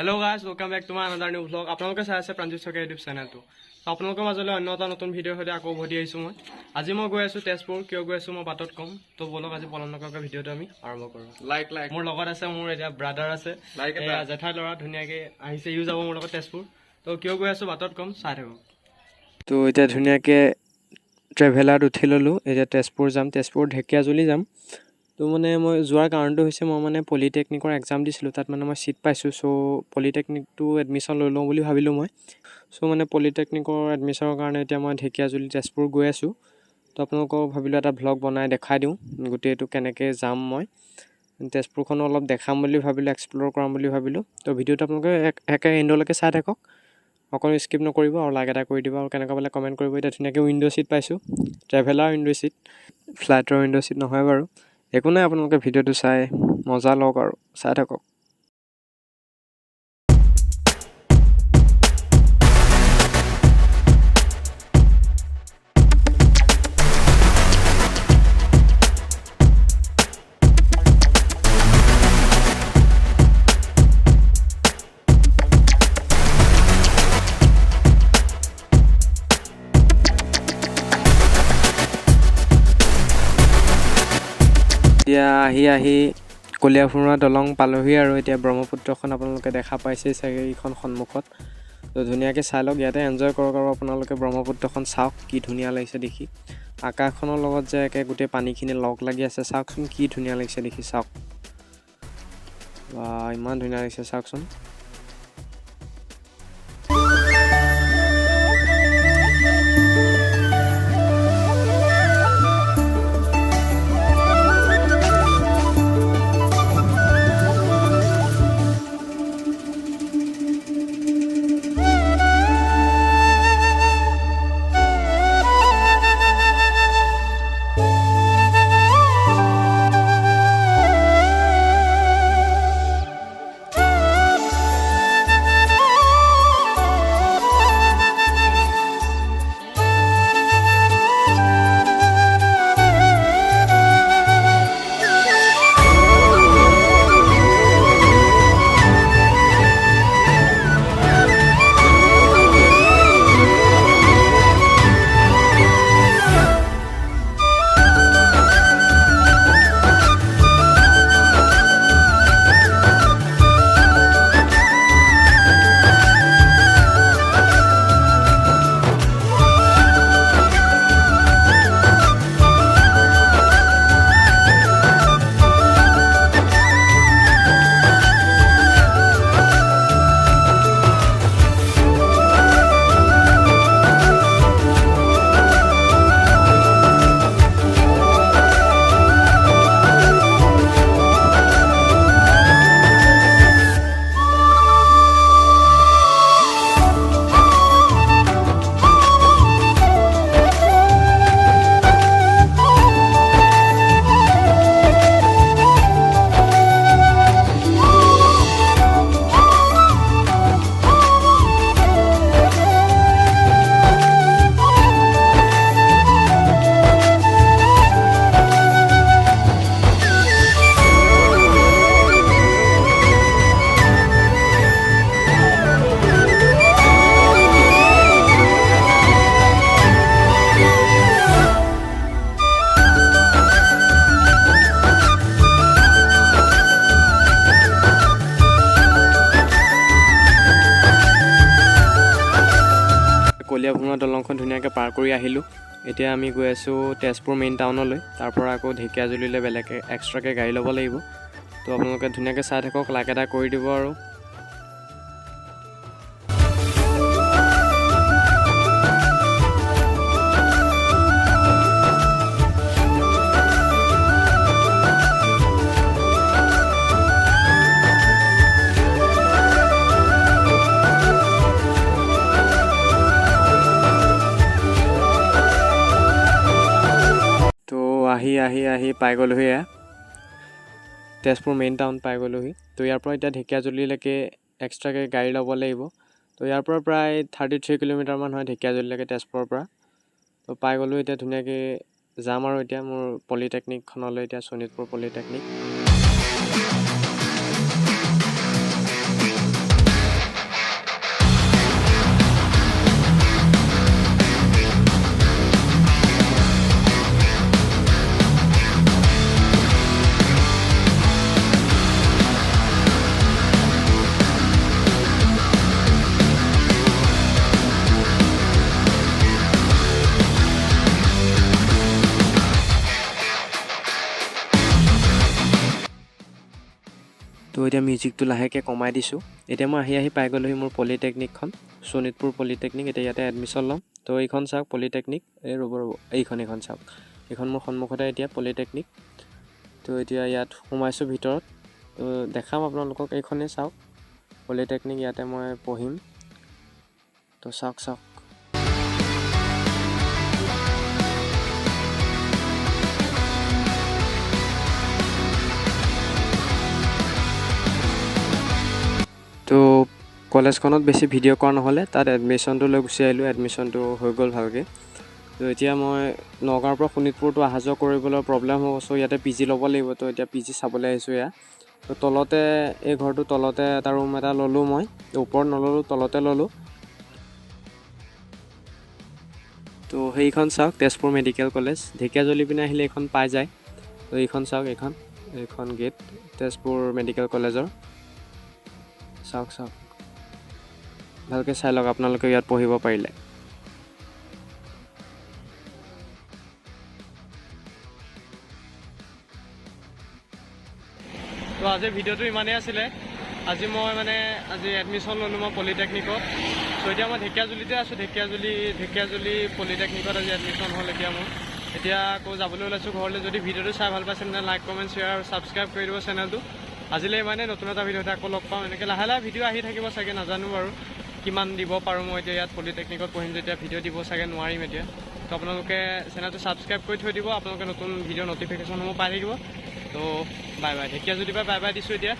Hello guys, welcome back to my another new vlog. আপোনালোকে চাই আছে Pranjit ইউটিউব চেনেলটো। আপোনালোকৰ মাজলৈ অন্য এটা নতুন ভিডিঅ' সৈতে আকৌ উভতি আহিছোঁ মই। আজি মই গৈ আছোঁ তেজপুৰ, কিয় গৈ আছোঁ মই বাটত কম। তো বলক আজি পলম নকৰাকৈ ভিডিঅ'টো আমি আৰম্ভ কৰোঁ। লাইক মোৰ লগত আছে, মোৰ এতিয়া ব্ৰাদাৰ আছে, জেঠাই ল'ৰা ধুনীয়াকৈ আহিছে, ইও যাব মোৰ লগত তেজপুৰ। তো কিয় গৈ আছোঁ বাটত কম, চাই থাকক। তো এতিয়া ধুনীয়াকৈ ট্ৰেভেলাৰত উঠি ল'লোঁ, এতিয়া তেজপুৰ যাম, তেজপুৰ ঢেকীয়াজুলি যাম। তো মানে মই যোৱাৰ কাৰণটো হৈছে মই মানে পলিটেকনিকৰ এক্সাম দিছিলোঁ, তাত মানে মই ছিট পাইছোঁ। চ' পলিটেকনিকটো এডমিশ্যন লৈ লওঁ বুলি ভাবিলোঁ মই। চ' মানে পলিটেকনিকৰ এডমিশ্যনৰ কাৰণে এতিয়া মই ঢেকীয়াজুলি তেজপুৰ গৈ আছোঁ। তো আপোনালোকক ভাবিলোঁ এটা ভ্লগ বনাই দেখাই দিওঁ গোটেইটো কেনেকৈ যাম মই। তেজপুৰখনো অলপ দেখাম বুলি ভাবিলোঁ, এক্সপ্ল'ৰ কৰাম বুলি ভাবিলোঁ। তো ভিডিঅ'টো আপোনালোকে একে এণ্ডলৈকে চাই থাকক, অকণ স্কিপ নকৰিব আৰু লাইক এটা কৰি দিব আৰু কেনেকুৱা পালে কমেণ্ট কৰিব। এতিয়া ধুনীয়াকৈ উইণ্ড' ছিট পাইছোঁ, ট্ৰেভেলাৰ উইণ্ড' ছিট, ফ্লাইটৰ উইণ্ড' ছিট নহয় বাৰু। একো নাই, আপোনালোকে ভিডিঅ'টো চাই মজা লওক আৰু চাই থাকক। এতিয়া আহি কলিয়াভুমুৰা দলং পালোহি আৰু এতিয়া ব্ৰহ্মপুত্ৰখন আপোনালোকে দেখা পাইছেই চাগে এইখন সন্মুখত। তো ধুনীয়াকৈ চাই লওক, ইয়াতে এনজয় কৰক আৰু আপোনালোকে ব্ৰহ্মপুত্ৰখন চাওক, কি ধুনীয়া লাগিছে দেখি। আকাশখনৰ লগত যে একে গোটেই পানীখিনি লগ লাগি আছে, চাওকচোন কি ধুনীয়া লাগিছে দেখি, চাওক বা ইমান ধুনীয়া লাগিছে চাওকচোন। কলিয়াভুমুৰা দলংখন ধুনীয়াকৈ পাৰ কৰি আহিলোঁ। এতিয়া আমি গৈ আছোঁ তেজপুৰ মেইন টাউনলৈ, তাৰ পৰা আকৌ ঢেকীয়াজুলিলৈ বেলেগকৈ এক্সট্ৰাকৈ গাড়ী ল'ব লাগিব। তো আপোনালোকে ধুনীয়াকৈ চাই থাকক, লাইক এটা কৰি দিব আৰু। আহি পাই গ'লোহি, তেজপুৰ মেইন টাউন পাই গ'লোহি। তো ইয়াৰ পৰা এতিয়া ঢেকীয়াজুলিলৈকে এক্সট্ৰাকৈ গাড়ী ল'ব লাগিব। তো ইয়াৰ পৰা প্ৰায় 33 কিলোমিটাৰমান হয় ঢেকীয়াজুলিলৈকে তেজপুৰৰ পৰা। তো পাই গ'লোঁ, এতিয়া ধুনীয়াকৈ যাম আৰু এতিয়া মোৰ পলিটেকনিকখনলৈ, এতিয়া ᴡনীতপুৰ পলিটেকনিক। এতিয়া মিউজিকটো লাহেকৈ কমাই দিছোঁ এতিয়া মই আহি পাই গ'লোহি মোৰ পলিটেকনিকখন শোণিতপুৰ পলিটেকনিক এতিয়া ইয়াতে এডমিশ্যন ল'ম তো এইখন চাওক পলিটেকনিক এই ৰ'ব এইখন চাওক এইখন মোৰ সন্মুখতে এতিয়া পলিটেকনিক তো এতিয়া ইয়াত সোমাইছোঁ ভিতৰত তো দেখাম আপোনালোকক এইখনেই চাওক পলিটেকনিক ইয়াতে মই পঢ়িম তো চাওক তো কলেজখনত বেছি ভিডিঅ' কৰা নহ'লে তাত এডমিশ্যনটো লৈ গুচি আহিলোঁ এডমিশ্যনটো হৈ গ'ল ভালকৈ তো এতিয়া মই নগাঁৱৰ পৰা শোণিতপুৰটো অহা যোৱা কৰিবলৈ প্ৰব্লেম হ'ব চ' ইয়াতে পি জি ল'ব লাগিব তো এতিয়া পি জি চাবলৈ আহিছোঁ এয়া তো তলতে এই ঘৰটোৰ তলতে এটা ৰুম এটা ল'লোঁ মই ওপৰত নল'লোঁ তলতে ল'লোঁ তো সেইখন চাওক তেজপুৰ মেডিকেল কলেজ ঢেকীয়াজুলি পিনে আহিলে এইখন পাই যায় তো এইখন চাওক এইখন গেট তেজপুৰ মেডিকেল কলেজৰ চাওক ভালকৈ চাই লওক আপোনালোকে ইয়াত পঢ়িব পাৰিলে তো আজি ভিডিঅ'টো ইমানেই আছিলে আজি মই আজি এডমিশ্যন ল'লোঁ মই পলিটেকনিকত চ' এতিয়া মই ঢেকীয়াজুলিতে আছোঁ ঢেকীয়াজুলি পলিটেকনিকত আজি এডমিশ্যন হ'ল এতিয়া আকৌ যাবলৈ ওলাইছোঁ ঘৰলৈ যদি ভিডিঅ'টো চাই ভাল পাইছে তেন্তে লাইক কমেণ্ট শ্বেয়াৰ আৰু ছাবস্ক্ৰাইব কৰি দিব চেনেলটো আজিলৈ নতুন এটা ভিডিঅ'তে আকৌ লগ পাম এনেকৈ লাহে ভিডিঅ' আহি থাকিব চাগে নাজানো বাৰু কিমান দিব পাৰোঁ মই এতিয়া ইয়াত পলিটেকনিকত পঢ়িম যেতিয়া ভিডিঅ' দিব চাগে নোৱাৰিম এতিয়া তো আপোনালোকে চেনেলটো ছাবস্ক্ৰাইব কৰি থৈ দিব আপোনালোকে নতুন ভিডিঅ' নটিফিকেশ্যনসমূহ পাই থাকিব তো বাই ঢেকীয়াজুলিৰ পৰা বাই দিছোঁ এতিয়া